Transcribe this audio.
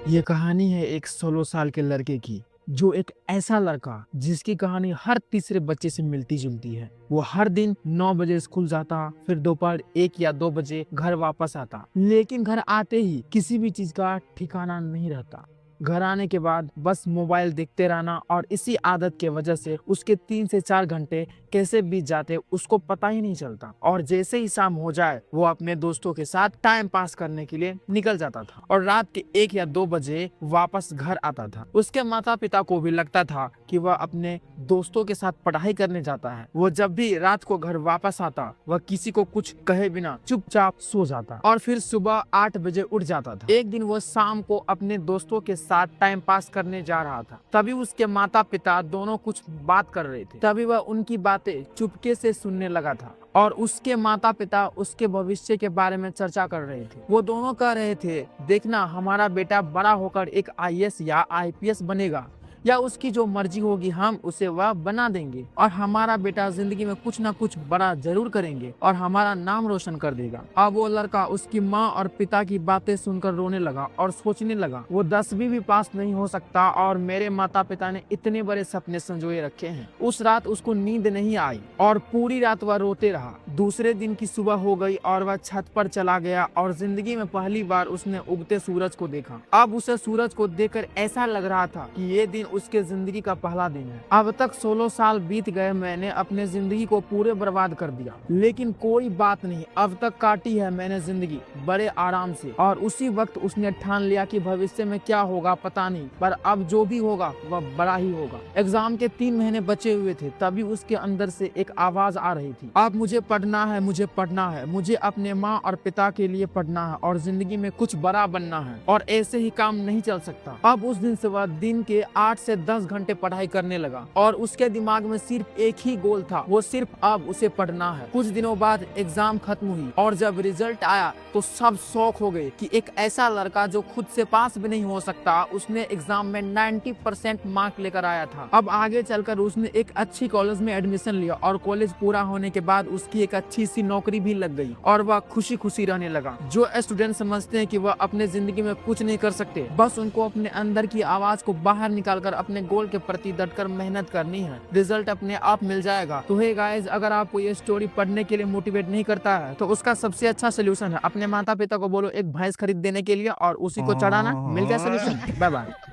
ये कहानी है एक 16 साल के लड़के की, जो एक ऐसा लड़का जिसकी कहानी हर तीसरे बच्चे से मिलती जुलती है। वो हर दिन 9 बजे स्कूल जाता, फिर दोपहर 1 या 2 बजे घर वापस आता, लेकिन घर आते ही किसी भी चीज का ठिकाना नहीं रहता। घर आने के बाद बस मोबाइल देखते रहना, और इसी आदत के वजह से उसके 3 से 4 घंटे कैसे बीत जाते उसको पता ही नहीं चलता। और जैसे ही शाम हो जाए वो अपने दोस्तों के साथ टाइम पास करने के लिए निकल जाता था, और रात के 1 या 2 बजे वापस घर आता था। उसके माता पिता को भी लगता था कि वह अपने दोस्तों के साथ पढ़ाई करने जाता है। वो जब भी रात को घर वापस आता, वह किसी को कुछ कहे बिना चुपचाप सो जाता और फिर सुबह 8 बजे उठ जाता था। एक दिन वह शाम को अपने दोस्तों के साथ टाइम पास करने जा रहा था, तभी उसके माता पिता दोनों कुछ बात कर रहे थे। तभी वह उनकी बातें चुपके से सुनने लगा था, और उसके माता पिता उसके भविष्य के बारे में चर्चा कर रहे थे। वो दोनों कह रहे थे, देखना हमारा बेटा बड़ा होकर एक आईएएस या आईपीएस बनेगा, या उसकी जो मर्जी होगी हम उसे वह बना देंगे, और हमारा बेटा जिंदगी में कुछ ना कुछ बड़ा जरूर करेंगे और हमारा नाम रोशन कर देगा। अब वो लड़का उसकी माँ और पिता की बातें सुनकर रोने लगा और सोचने लगा, वो 10वीं भी पास नहीं हो सकता और मेरे माता पिता ने इतने बड़े सपने संजोए रखे हैं। उस रात उसको नींद नहीं आई और पूरी रात वह रोते रहा। दूसरे दिन की सुबह हो गई और वह छत पर चला गया, और जिंदगी में पहली बार उसने उगते सूरज को देखा। अब उसे सूरज को देखकर ऐसा लग रहा था कि ये दिन उसके जिंदगी का पहला दिन है। अब तक 16 साल बीत गए, मैंने अपने जिंदगी को पूरे बर्बाद कर दिया, लेकिन कोई बात नहीं, अब तक काटी है मैंने जिंदगी बड़े आराम से। और उसी वक्त उसने ठान लिया कि भविष्य में क्या होगा पता नहीं, पर अब जो भी होगा वह बड़ा ही होगा। एग्जाम के 3 महीने बचे हुए थे, तभी उसके अंदर से एक आवाज आ रही थी, अब मुझे पढ़ना है, मुझे पढ़ना है, मुझे अपने माँ और पिता के लिए पढ़ना है और जिंदगी में कुछ बड़ा बनना है, और ऐसे ही काम नहीं चल सकता। अब उस दिन से वह दिन के 8 से 10 घंटे पढ़ाई करने लगा, और उसके दिमाग में सिर्फ एक ही गोल था, वो सिर्फ अब उसे पढ़ना है। कुछ दिनों बाद एग्जाम खत्म हुई, और जब रिजल्ट आया तो सब शौक हो गए कि एक ऐसा लड़का जो खुद से पास भी नहीं हो सकता, उसने एग्जाम में 90% मार्क लेकर आया था। अब आगे चलकर उसने एक अच्छी कॉलेज में एडमिशन लिया, और कॉलेज पूरा होने के बाद उसकी एक अच्छी सी नौकरी भी लग गई, और वह खुशी खुशी रहने लगा। जो स्टूडेंट समझते हैं कि वह अपने जिंदगी में कुछ नहीं कर सकते, बस उनको अपने अंदर की आवाज को बाहर निकालकर अपने गोल के प्रति डटकर मेहनत करनी है, रिजल्ट अपने आप मिल जाएगा। तो हे गाइस, अगर आपको ये स्टोरी पढ़ने के लिए मोटिवेट नहीं करता है तो उसका सबसे अच्छा सोल्यूशन है अपने माता पिता को बोलो एक भैंस खरीद देने के लिए, और उसी को चढ़ाना। मिल गया सोल्यूशन। Bye bye.